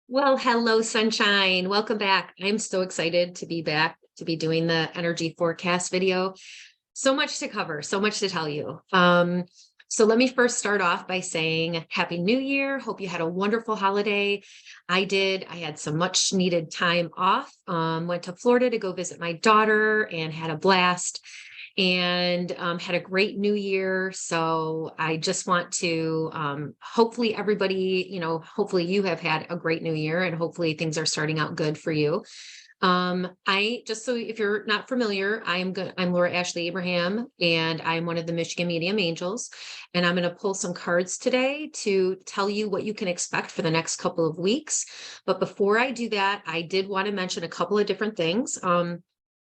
Well, hello, sunshine. Welcome back. I'm so excited to be back to be doing the energy forecast video. So much to cover, so much to tell you. So let me first start off by saying Happy New Year. Hope you had a wonderful holiday. I did. I had some much needed time off. Went to Florida to go visit my daughter and had a blast and had a great new year. So I just want to hopefully everybody, hopefully you have had a great new year and hopefully things are starting out good for you. I just so if you're not familiar, I'm Laura Ashley Abraham, and I'm one of the Michigan Medium Angels, and I'm going to pull some cards today to tell you what you can expect for the next couple of weeks. But before I do that, I did want to mention a couple of different things.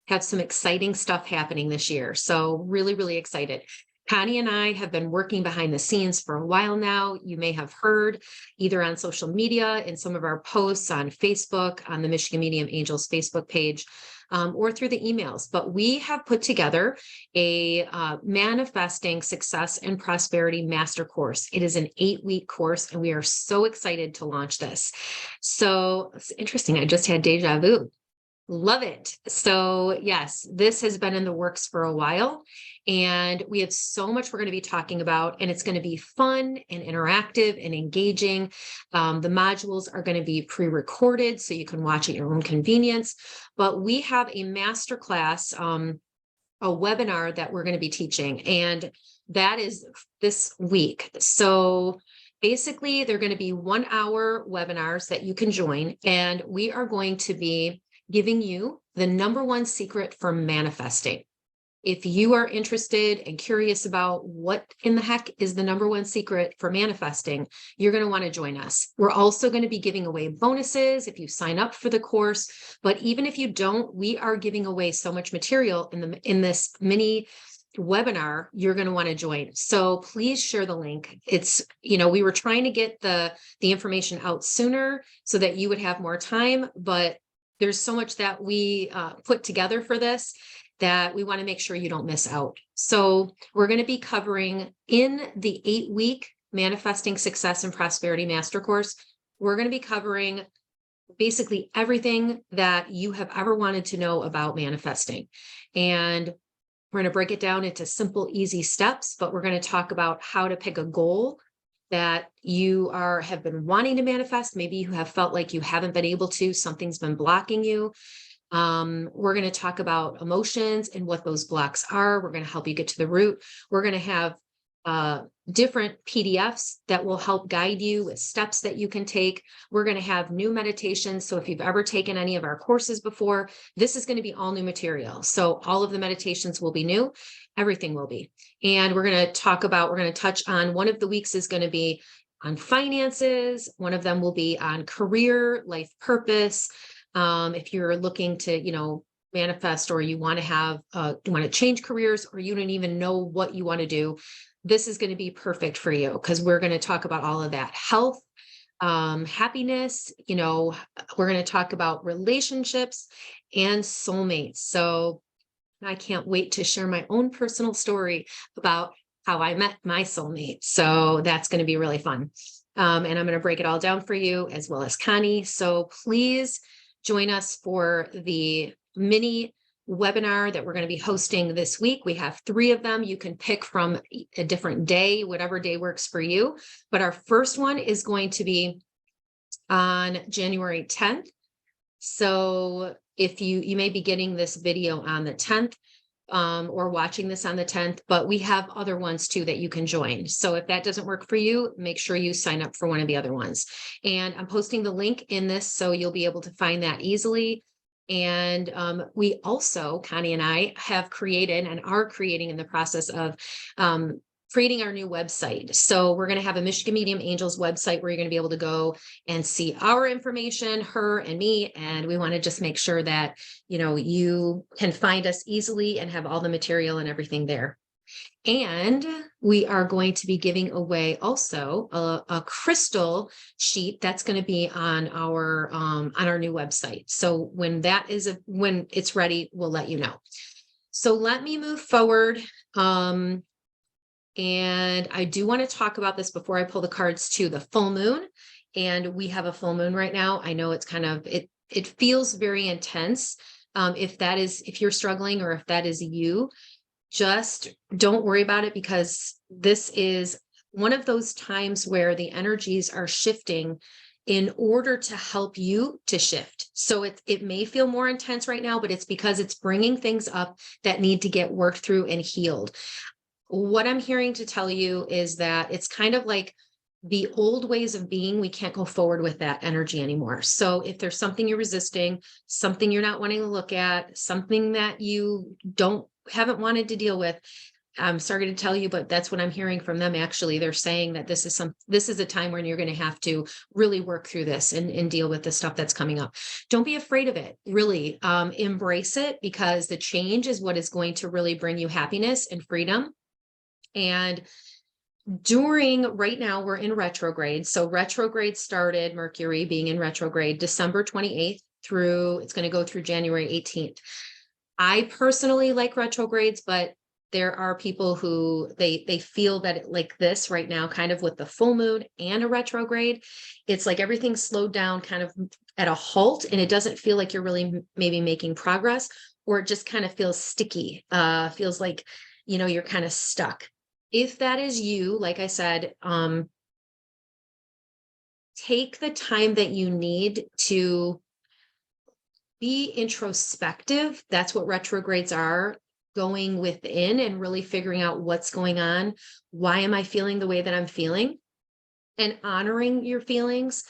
Have some exciting stuff happening this year. So really, really excited. Connie and I have been working behind the scenes for a while now. You may have heard either on social media, in some of our posts on Facebook, on the Michigan Medium Angels Facebook page, or through the emails. But we have put together a manifesting success and prosperity master course. It is an 8-week course, and we are so excited to launch this. So it's interesting. I just had deja vu. Love it. So yes, this has been in the works for a while, and we have so much we're going to be talking about, and it's going to be fun and interactive and engaging. The modules are going to be pre-recorded so you can watch at your own convenience, but we have a masterclass, a webinar that we're going to be teaching, and that is this week. So basically, they're going to be 1-hour webinars that you can join, and we are going to be giving you the number one secret for manifesting. If you are interested and curious about what in the heck is the number one secret for manifesting, you're going to want to join us. We're also going to be giving away bonuses if you sign up for the course. But even if you don't, we are giving away so much material in this mini webinar. You're going to want to join. So please share the link. It's, we were trying to get the information out sooner so that you would have more time, but there's so much that we put together for this that we want to make sure you don't miss out. So we're going to be covering in the 8-week Manifesting Success and Prosperity Master Course. We're going to be covering basically everything that you have ever wanted to know about manifesting. And we're going to break it down into simple, easy steps, but we're going to talk about how to pick a goal that you have been wanting to manifest. Maybe you have felt like you haven't been able to, something's been blocking you. We're going to talk about emotions and what those blocks are. We're going to help you get to the root. We're going to have different PDFs that will help guide you with steps that you can take. We're going to have new meditations. So if you've ever taken any of our courses before, this is going to be all new material. So all of the meditations will be new. Everything will be. And we're going to touch on, one of the weeks is going to be on finances. One of them will be on career, life purpose. If you're looking to, manifest, or you want to change careers, or you don't even know what you want to do, this is going to be perfect for you, because we're going to talk about all of that. Health, happiness, we're going to talk about relationships and soulmates. So I can't wait to share my own personal story about how I met my soulmate. So that's going to be really fun. And I'm going to break it all down for you, as well as Connie. So please join us for the mini webinar that we're going to be hosting this week. We have 3 of them. You can pick from a different day, whatever day works for you. But our first one is going to be on January 10th. So if you may be getting this video on the 10th, or watching this on the 10th, but we have other ones too that you can join. So if that doesn't work for you, make sure you sign up for one of the other ones. And I'm posting the link in this, so you'll be able to find that easily. And we also, Connie and I, have created and are creating, in the process of creating our new website. So we're going to have a Michigan Medium Angels website where you're going to be able to go and see our information, her and me. And we want to just make sure that, you can find us easily and have all the material and everything there. And we are going to be giving away also a crystal sheet that's going to be on our new website. So when it's ready, we'll let you know. So let me move forward. And I do want to talk about this before I pull the cards too. The full moon and we have a full moon right now, I know it's kind of, it feels very intense. If you're struggling or if that is you, just don't worry about it, because this is one of those times where the energies are shifting in order to help you to shift. So it may feel more intense right now, but it's because it's bringing things up that need to get worked through and healed. What I'm hearing to tell you is that it's kind of like the old ways of being, we can't go forward with that energy anymore. So if there's something you're resisting, something you're not wanting to look at, something that you haven't wanted to deal with, I'm sorry to tell you, but that's what I'm hearing from them. Actually, they're saying that this is a time when you're going to have to really work through this and deal with the stuff that's coming up. Don't be afraid of it. Really, embrace it, because the change is what is going to really bring you happiness and freedom. And right now we're in retrograde. So retrograde started, Mercury being in retrograde, December 28th it's going to go through January 18th. I personally like retrogrades, but there are people who they feel that like this right now, kind of with the full moon and a retrograde, it's like everything's slowed down kind of at a halt, and it doesn't feel like you're really maybe making progress, or it just kind of feels sticky, feels like, you're kind of stuck. If that is you, like I said, take the time that you need to be introspective. That's what retrogrades are, going within and really figuring out what's going on. Why am I feeling the way that I'm feeling? And honoring your feelings.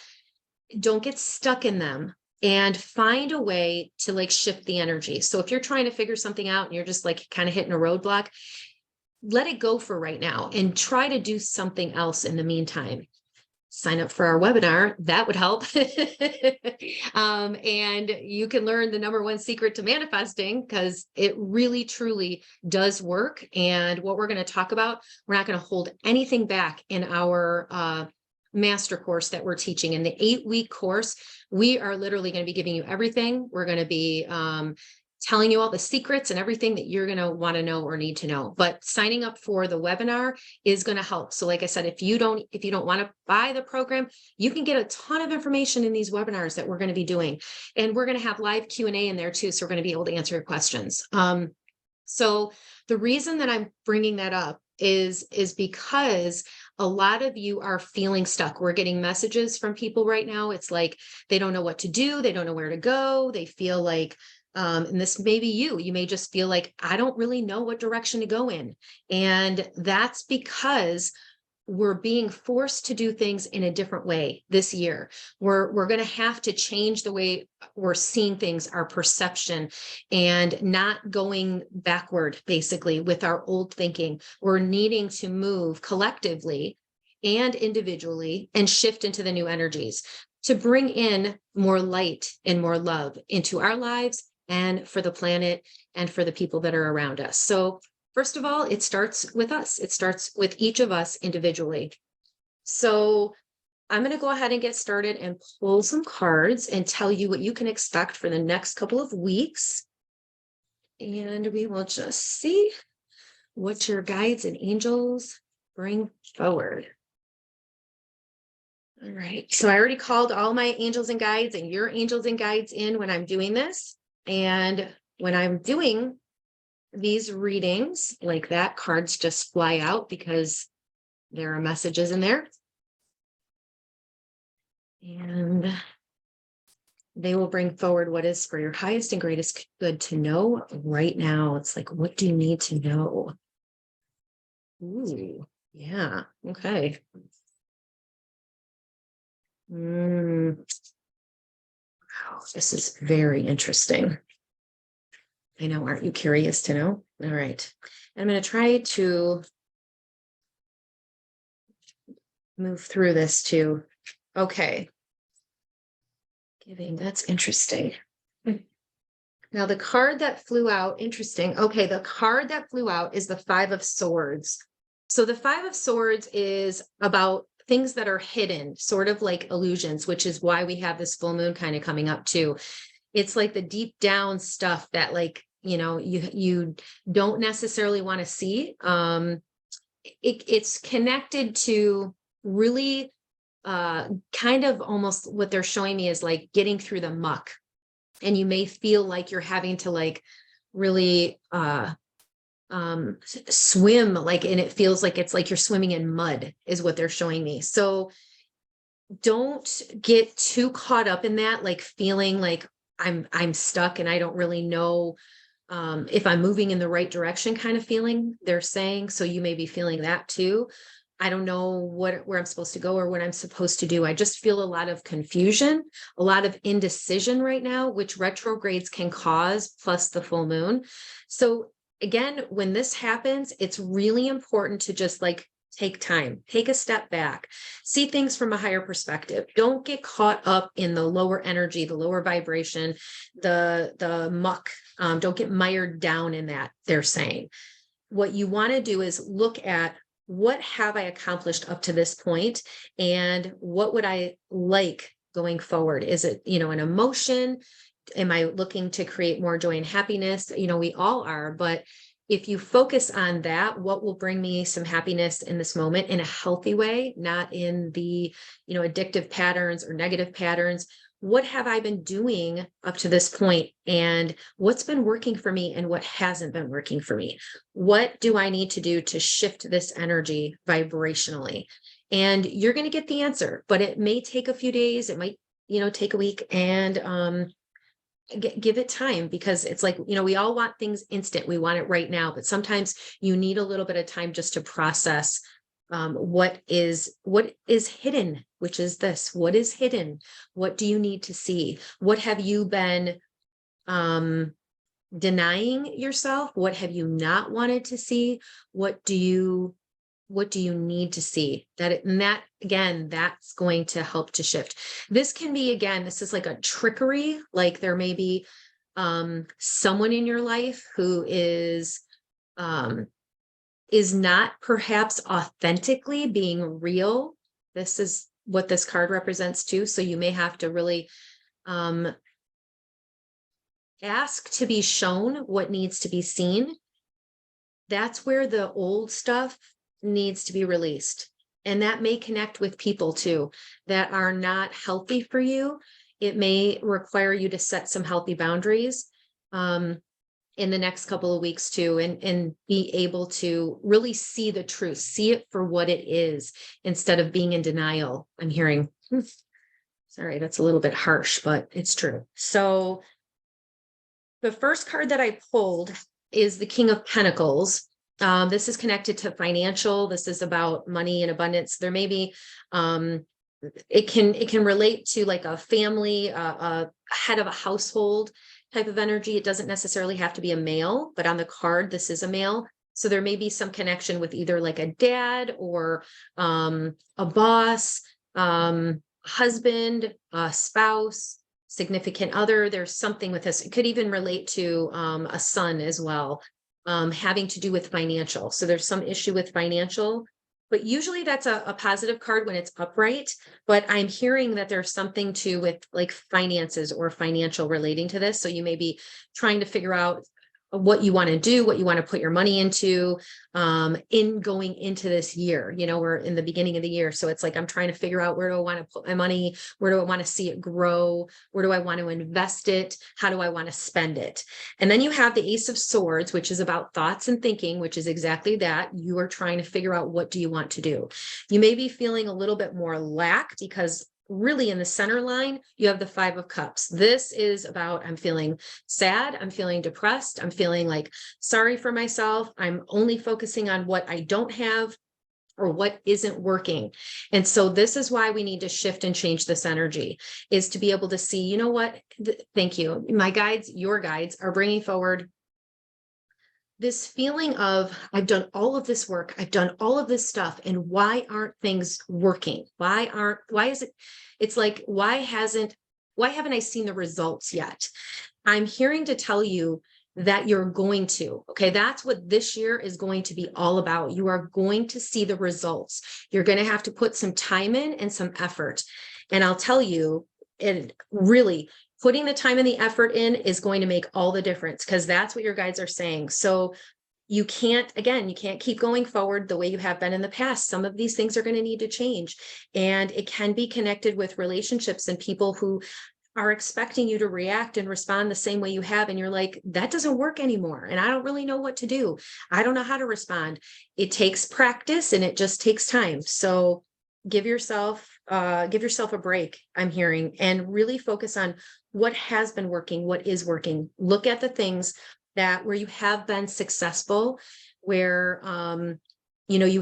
Don't get stuck in them, and find a way to like shift the energy. So if you're trying to figure something out and you're just like kind of hitting a roadblock, let it go for right now and try to do something else in the meantime. Sign up for our webinar. That would help. And you can learn the #1 secret to manifesting, because it really, truly does work. And what we're going to talk about, we're not going to hold anything back in our master course that we're teaching. In the 8-week course, we are literally going to be giving you everything. We're going to be telling you all the secrets and everything that you're going to want to know or need to know. But signing up for the webinar is going to help. So like I said, if you don't want to buy the program, you can get a ton of information in these webinars that we're going to be doing. And we're going to have live Q&A in there too. So we're going to be able to answer your questions. So the reason that I'm bringing that up is because a lot of you are feeling stuck. We're getting messages from people right now. It's like they don't know what to do. They don't know where to go. They feel like, and this may be you may just feel like, I don't really know what direction to go in. And that's because we're being forced to do things in a different way this year. We're going to have to change the way we're seeing things, our perception, and not going backward, basically, with our old thinking. We're needing to move collectively and individually and shift into the new energies to bring in more light and more love into our lives and for the planet and for the people that are around us. So first of all, it starts with us. It starts with each of us individually. So I'm going to go ahead and get started and pull some cards and tell you what you can expect for the next couple of weeks. And we will just see what your guides and angels bring forward. All right. So I already called all my angels and guides and your angels and guides in when I'm doing this. And when I'm doing these readings like that, cards just fly out because there are messages in there. And they will bring forward what is for your highest and greatest good to know right now. It's like, what do you need to know? Ooh, yeah. Okay. Wow, this is very interesting. I know, aren't you curious to know? All right. I'm going to try to move through this too. Okay. Giving, that's interesting. Now the card that flew out, interesting. Okay, the card that flew out is the 5 of Swords. So the 5 of Swords is about things that are hidden, sort of like illusions, which is why we have this full moon kind of coming up too. It's like the deep down stuff that like, you don't necessarily want to see. It's connected to really kind of almost what they're showing me is like getting through the muck. And you may feel like you're having to like really swim, like, and it feels like it's like you're swimming in mud is what they're showing me. So don't get too caught up in that, like feeling like I'm stuck and I don't really know if I'm moving in the right direction kind of feeling they're saying. So you may be feeling that too. I don't know where I'm supposed to go or what I'm supposed to do. I just feel a lot of confusion, a lot of indecision right now, which retrogrades can cause, plus the full moon. So again, when this happens, it's really important to just like take time, take a step back, see things from a higher perspective. Don't get caught up in the lower energy, the lower vibration, the muck. Don't get mired down in that, they're saying. What you want to do is look at, what have I accomplished up to this point, and what would I like going forward? Is it, an emotion? Am I looking to create more joy and happiness? We all are, but if you focus on that, what will bring me some happiness in this moment in a healthy way, not in the, addictive patterns or negative patterns. What have I been doing up to this point, and what's been working for me and what hasn't been working for me? What do I need to do to shift this energy vibrationally? And you're going to get the answer, but it may take a few days. It might, take a week, and give it time, because it's like, we all want things instant. We want it right now, but sometimes you need a little bit of time just to process what is hidden, which is this. What is hidden? What do you need to see? What have you been denying yourself? What have you not wanted to see? What do you need to see? That again, that's going to help to shift. This can be, again, this is like a trickery. Like there may be someone in your life who is not perhaps authentically being real. This is what this card represents too. So you may have to really ask to be shown what needs to be seen. That's where the old stuff needs to be released. And that may connect with people too that are not healthy for you. It may require you to set some healthy boundaries in the next couple of weeks too, and be able to really see the truth, see it for what it is, instead of being in denial. I'm hearing, sorry, that's a little bit harsh, but it's true. So the first card that I pulled is the King of Pentacles. This is connected to financial. This is about money and abundance. There may be, it can relate to like a family, a head of a household type of energy. It doesn't necessarily have to be a male, but on the card, this is a male. So there may be some connection with either like a dad or a boss, husband, a spouse, significant other. There's something with this. It could even relate to a son as well, having to do with financial. So there's some issue with financial, but usually that's a positive card when it's upright. But I'm hearing that there's something to with like finances or financial relating to this. So you may be trying to figure out what you want to do, what you want to put your money into, in going into this year. We're in the beginning of the year. So it's like, I'm trying to figure out, where do I want to put my money? Where do I want to see it grow? Where do I want to invest it? How do I want to spend it? And then you have the Ace of Swords, which is about thoughts and thinking, which is exactly that. You are trying to figure out, what do you want to do? You may be feeling a little bit more lack, because really in the center line, you have the Five of Cups. This is about, I'm feeling sad. I'm feeling depressed. I'm feeling like sorry for myself. I'm only focusing on what I don't have or what isn't working. And so this is why we need to shift and change this energy, is to be able to see, you know what? Thank you. My guides, your guides are bringing forward this feeling of, I've done all of this work, I've done all of this stuff, and why aren't things working? Why is it, it's like, why haven't I seen the results yet? I'm hearing to tell you that you're going to, okay, that's what this year is going to be all about. You are going to see the results. You're going to have to put some time in and some effort. And I'll tell you, it really, putting the time and the effort in is going to make all the difference, because that's what your guides are saying. So you can't, again, you can't keep going forward the way you have been in the past. Some of these things are going to need to change. And it can be connected with relationships and people who are expecting you to react and respond the same way you have. And you're like, that doesn't work anymore. And I don't really know what to do. I don't know how to respond. It takes practice and it just takes time. So give yourself a break, I'm hearing, and really focus on what has been working, what is working. Look at the things that where you have been successful, where you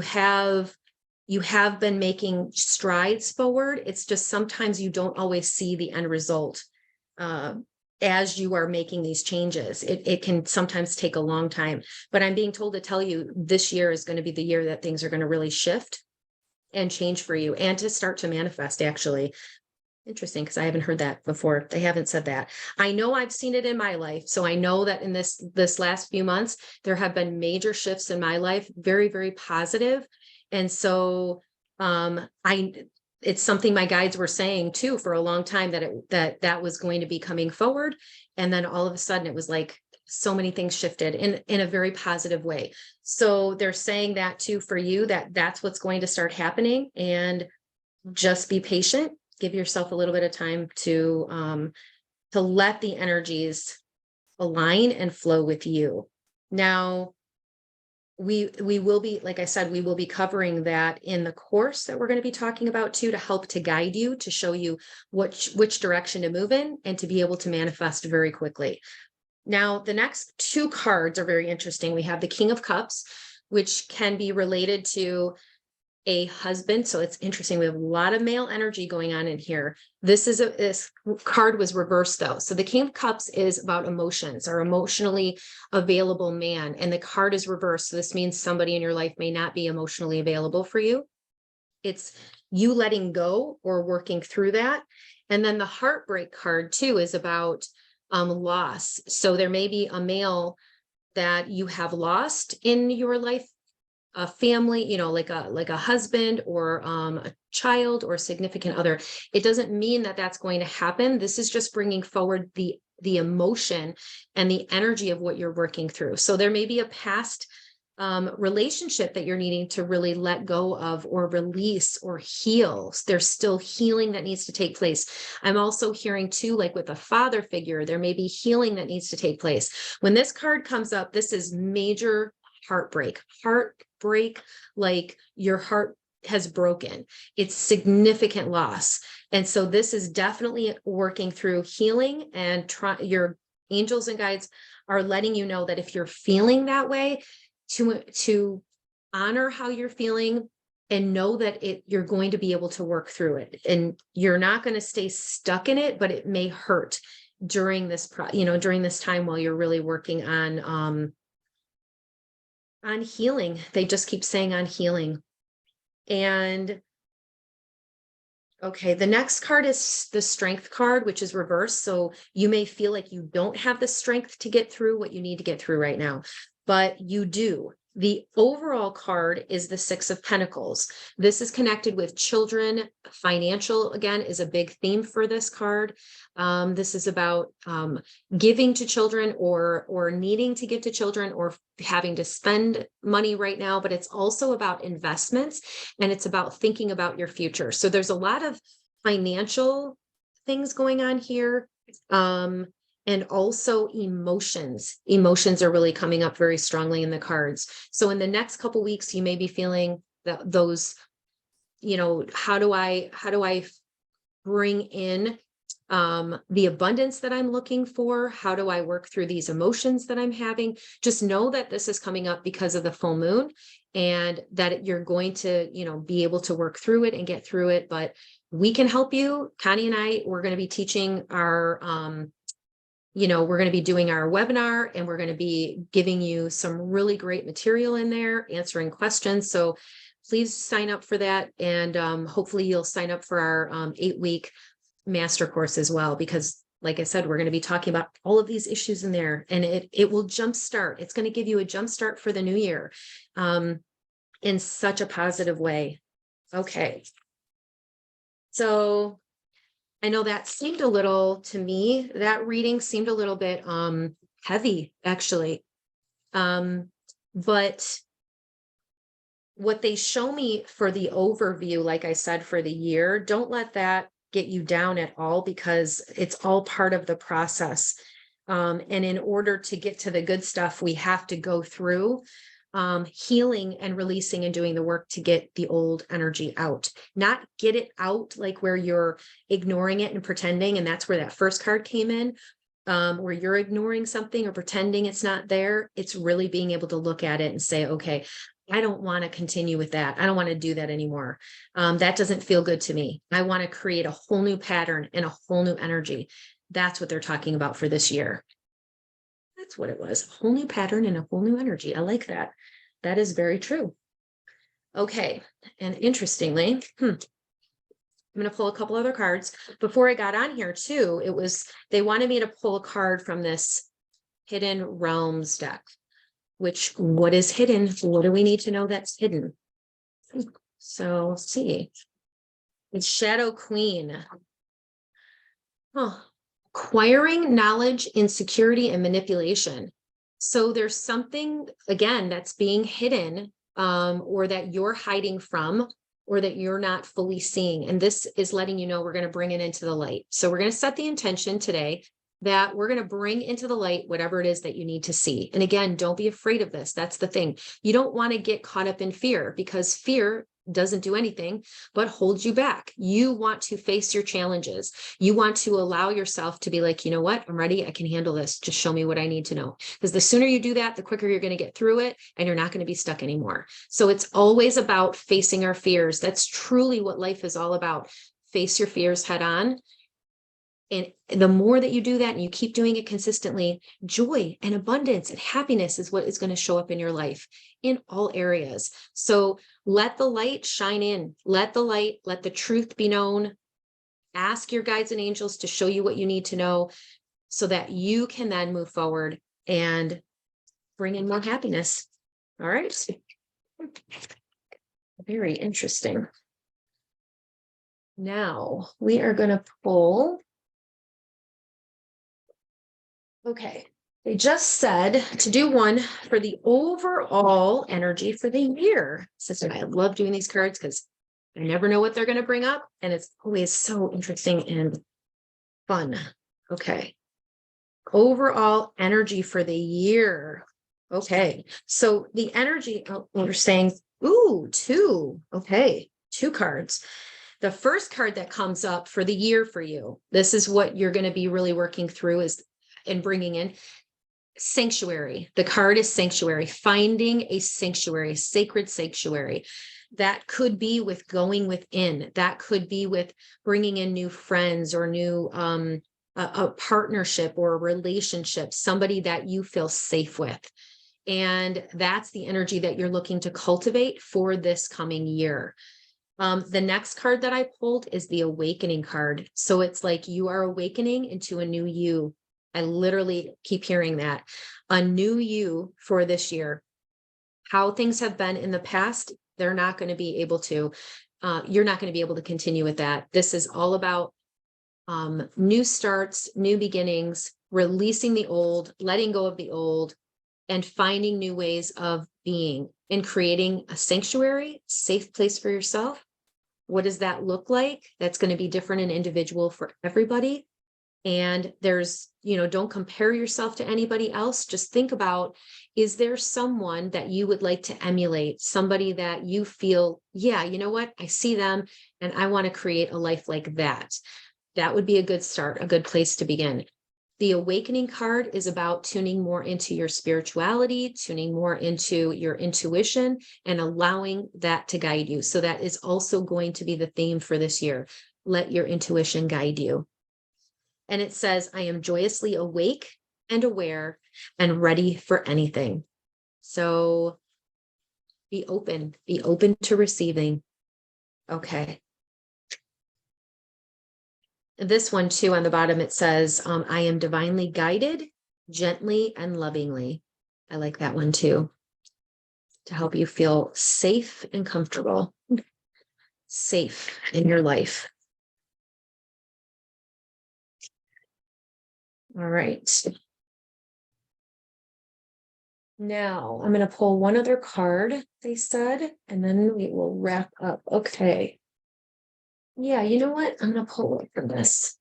have been making strides forward. It's just sometimes you don't always see the end result as you are making these changes. It can sometimes take a long time, but I'm being told to tell you this year is going to be the year that things are going to really shift and change for you and to start to manifest, actually. Interesting, because I haven't heard that before. They haven't said that. I know I've seen it in my life. So I know that in this last few months, there have been major shifts in my life, very, very positive. And so it's something my guides were saying too for a long time, that was going to be coming forward. And then all of a sudden it was like so many things shifted in a very positive way. So they're saying that too for you, that's what's going to start happening, and just be patient. Give yourself a little bit of time to let the energies align and flow with you. Now, we will be, like I said, we will be covering that in the course that we're going to be talking about too, to help to guide you, to show you which direction to move in and to be able to manifest very quickly. Now, the next two cards are very interesting. We have the King of Cups, which can be related to a husband. So it's interesting. We have a lot of male energy going on in here. This card was reversed though. So the King of Cups is about emotions, or emotionally available man. And the card is reversed. So this means somebody in your life may not be emotionally available for you. It's you letting go or working through that. And then the Heartbreak card too is about loss. So there may be a male that you have lost in your life, a family, like a husband or a child or a significant other. It doesn't mean that that's going to happen. This is just bringing forward the emotion and the energy of what you're working through. So there may be a past relationship that you're needing to really let go of or release or heal. There's still healing that needs to take place. I'm also hearing too, like with a father figure, there may be healing that needs to take place. When this card comes up, this is major heartbreak, like your heart has broken. It's significant loss. And so this is definitely working through healing, and your angels and guides are letting you know that if you're feeling that way, to honor how you're feeling and know that you're going to be able to work through it. And you're not going to stay stuck in it, but it may hurt during this during this time while you're really working on healing. They just keep saying on healing. And okay, the next card is the Strength card, which is reversed. So you may feel like you don't have the strength to get through what you need to get through right now, but you do. The overall card is the Six of Pentacles. This is connected with children. Financial, again, is a big theme for this card. This is about giving to children or needing to give to children or having to spend money right now, but it's also about investments, and it's about thinking about your future. So there's a lot of financial things going on here. And also emotions. Emotions are really coming up very strongly in the cards. So in the next couple of weeks, you may be feeling that those, how do I bring in the abundance that I'm looking for? How do I work through these emotions that I'm having? Just know that this is coming up because of the full moon, and that you're going to, be able to work through it and get through it. But we can help you. Connie and I, we're going to be teaching our, we're going to be doing our webinar, and we're going to be giving you some really great material in there, answering questions. So please sign up for that. And hopefully you'll sign up for our 8-week master course as well, because like I said, we're going to be talking about all of these issues in there, and it will jumpstart. It's going to give you a jumpstart for the new year in such a positive way. Okay. So I know that seemed a little, to me, that reading seemed a little bit heavy, actually. But what they show me for the overview, like I said, for the year, don't let that get you down at all, because it's all part of the process. And in order to get to the good stuff, we have to go through healing and releasing and doing the work to get the old energy out, not get it out like where you're ignoring it and pretending. And that's where that first card came in, where you're ignoring something or pretending it's not there. It's really being able to look at it and say, okay, I don't want to continue with that. I don't want to do that anymore. That doesn't feel good to me. I want to create a whole new pattern and a whole new energy. That's what they're talking about for this year. That's what it was. A whole new pattern and a whole new energy. I like that. That is very true. Okay. And interestingly, I'm going to pull a couple other cards. Before I got on here too, they wanted me to pull a card from this Hidden Realms deck. Which, what is hidden? What do we need to know that's hidden? So let's see. It's Shadow Queen. Acquiring knowledge, insecurity, and manipulation. So there's something, again, that's being hidden, or that you're hiding from, or that you're not fully seeing. And this is letting you know we're going to bring it into the light. So we're going to set the intention today that we're going to bring into the light whatever it is that you need to see. And again, don't be afraid of this. That's the thing. You don't want to get caught up in fear, because fear doesn't do anything but hold you back. You want to face your challenges. You want to allow yourself to be like, you know what? I'm ready. I can handle this. Just show me what I need to know. Because the sooner you do that, the quicker you're going to get through it, and you're not going to be stuck anymore. So it's always about facing our fears. That's truly what life is all about. Face your fears head on. And the more that you do that and you keep doing it consistently, joy and abundance and happiness is what is going to show up in your life in all areas. So let the light shine in. Let the truth be known. Ask your guides and angels to show you what you need to know so that you can then move forward and bring in more happiness. All right. Very interesting. Now we are going to pull. Okay, they just said to do one for the overall energy for the year. Sister, I love doing these cards because I never know what they're going to bring up, and it's always so interesting and fun. Okay, overall energy for the year. Okay, so the energy, we're saying, ooh, two. Okay, two cards. The first card that comes up for the year for you, this is what you're going to be really working through and bringing in sanctuary. The card is sanctuary, finding a sanctuary, sacred sanctuary. That could be with going within. That could be with bringing in new friends or new a partnership or a relationship, somebody that you feel safe with. And that's the energy that you're looking to cultivate for this coming year. The next card that I pulled is the awakening card. So it's like you are awakening into a new you. I literally keep hearing that. A new you for this year. How things have been in the past, they're not going to be able to, you're not going to be able to continue with that. This is all about new starts, new beginnings, releasing the old, letting go of the old, and finding new ways of being and creating a sanctuary, safe place for yourself. What does that look like? That's going to be different and individual for everybody. And there's, don't compare yourself to anybody else. Just think about, is there someone that you would like to emulate? Somebody that you feel, yeah, you know what? I see them and I want to create a life like that. That would be a good start, a good place to begin. The awakening card is about tuning more into your spirituality, tuning more into your intuition, and allowing that to guide you. So that is also going to be the theme for this year. Let your intuition guide you. And it says, I am joyously awake and aware and ready for anything. So be open to receiving. Okay. This one too, on the bottom, it says, I am divinely guided, gently and lovingly. I like that one too, to help you feel safe and comfortable, safe in your life. All right. Now I'm going to pull one other card, they said, and then we will wrap up. Okay. Yeah, you know what? I'm going to pull one from this.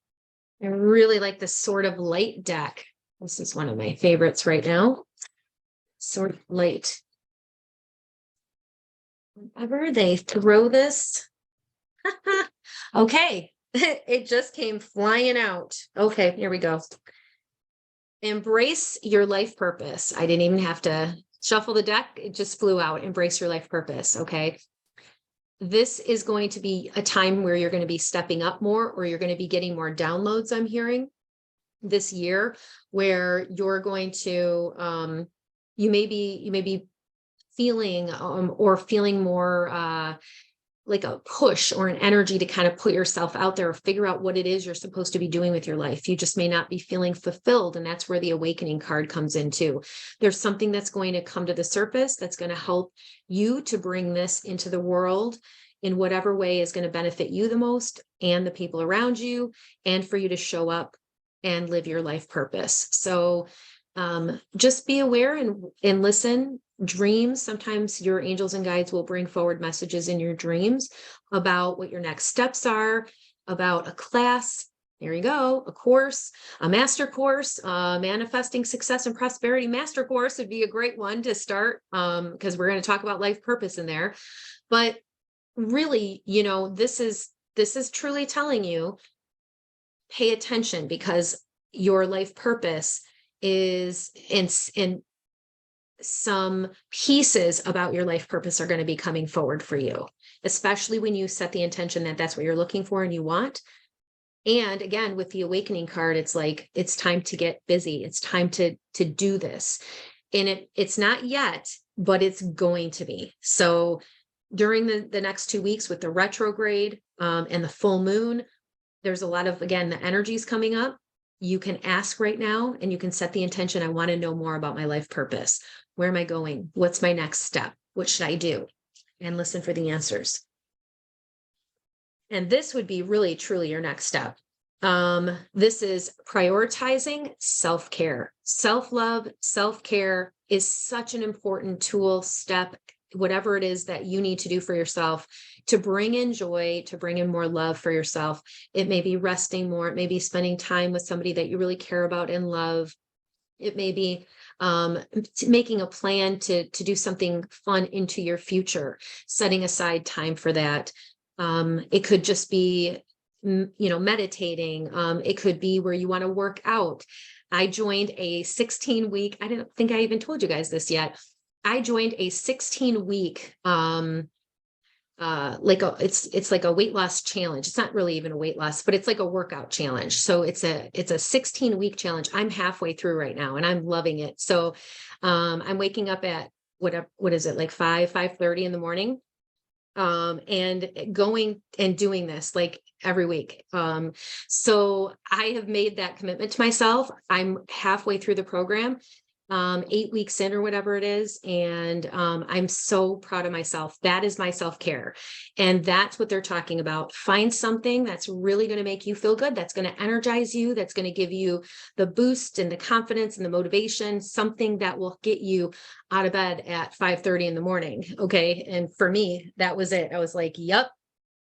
I really like this Sword of Light deck. This is one of my favorites right now. Sword of Light. Whenever they throw this, okay, it just came flying out. Okay, here we go. Embrace your life purpose. I didn't even have to shuffle the deck. It just flew out. Embrace your life purpose. Okay. This is going to be a time where you're going to be stepping up more, or you're going to be getting more downloads. I'm hearing this year, where you're going to, you may be feeling, or feeling more, like a push or an energy to kind of put yourself out there, or figure out what it is you're supposed to be doing with your life. You just may not be feeling fulfilled. And that's where the awakening card comes in too. There's something that's going to come to the surface that's going to help you to bring this into the world in whatever way is going to benefit you the most and the people around you, and for you to show up and live your life purpose. So just be aware and listen. Dreams, sometimes your angels and guides will bring forward messages in your dreams about what your next steps are, about a class. There you go, a course, a master course, manifesting success and prosperity master course would be a great one to start, because we're going to talk about life purpose in there. But really, this is truly telling you, pay attention, because your life purpose is in some pieces about your life purpose are going to be coming forward for you, especially when you set the intention that that's what you're looking for and you want. And again, with the awakening card, it's like, it's time to get busy. It's time to do this. And it's not yet, but it's going to be. So during the next 2 weeks with the retrograde, and the full moon, there's a lot of, again, the energies coming up. You can ask right now, and you can set the intention. I want to know more about my life purpose. Where am I going? What's my next step? What should I do? And listen for the answers. And this would be really, truly your next step. This is prioritizing self-care. Self-love, self-care is such an important tool, step, whatever it is that you need to do for yourself to bring in joy, to bring in more love for yourself. It may be resting more. It may be spending time with somebody that you really care about and love. It may be making a plan to do something fun into your future, setting aside time for that. It could just be, meditating. It could be where you want to work out. I joined a 16-week, I didn't think I even told you guys this yet. I joined a 16-week, it's like a weight loss challenge. It's not really even a weight loss, but it's like a workout challenge. So it's a 16-week challenge. I'm halfway through right now and I'm loving it. So I'm waking up at what is it, like 5:30 in the morning, and going and doing this like every week. So I have made that commitment to myself. I'm halfway through the program. 8 weeks in or whatever it is. And I'm so proud of myself. That is my self-care. And that's what they're talking about. Find something that's really going to make you feel good. That's going to energize you. That's going to give you the boost and the confidence and the motivation, something that will get you out of bed at 5:30 in the morning. Okay. And for me, that was it. I was like, yep,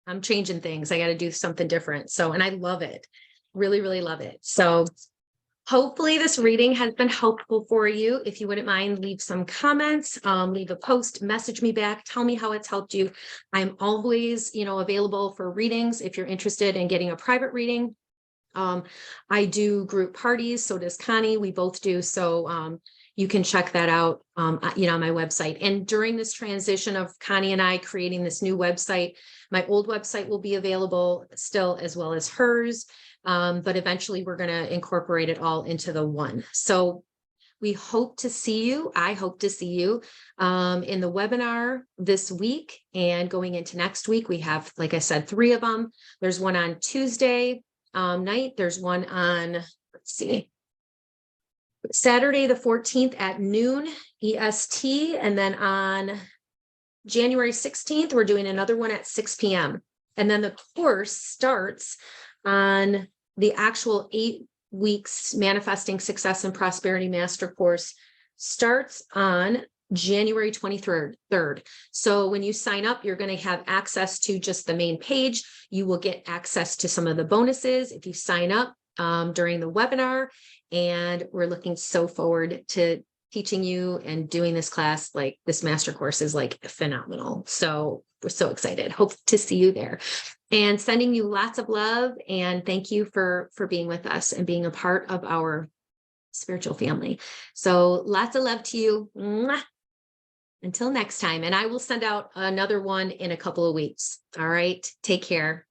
I'm changing things. I got to do something different. So, and I love it. Really, really love it. So hopefully this reading has been helpful for you. If you wouldn't mind, leave some comments, leave a post, message me back, tell me how it's helped you. I'm always, available for readings. If you're interested in getting a private reading, I do group parties. So does Connie. We both do. So, you can check that out, on my website. And during this transition of Connie and I creating this new website, my old website will be available still, as well as hers. But eventually we're going to incorporate it all into the one. So we hope to see you. I hope to see you in the webinar this week and going into next week. We have, like I said, 3 of them. There's one on Tuesday night. There's one on, let's see, Saturday the 14th at noon EST. And then on January 16th, we're doing another one at 6 p.m. And then the course starts on the actual 8 weeks manifesting success and prosperity master course starts on January 23rd. So when you sign up, you're going to have access to just the main page. You will get access to some of the bonuses if you sign up during the webinar. And we're looking so forward to teaching you and doing this class. Like, this master course is like phenomenal. So we're so excited. Hope to see you there, and sending you lots of love. And thank you for being with us and being a part of our spiritual family. So lots of love to you. Mwah. Until next time. And I will send out another one in a couple of weeks. All right. Take care.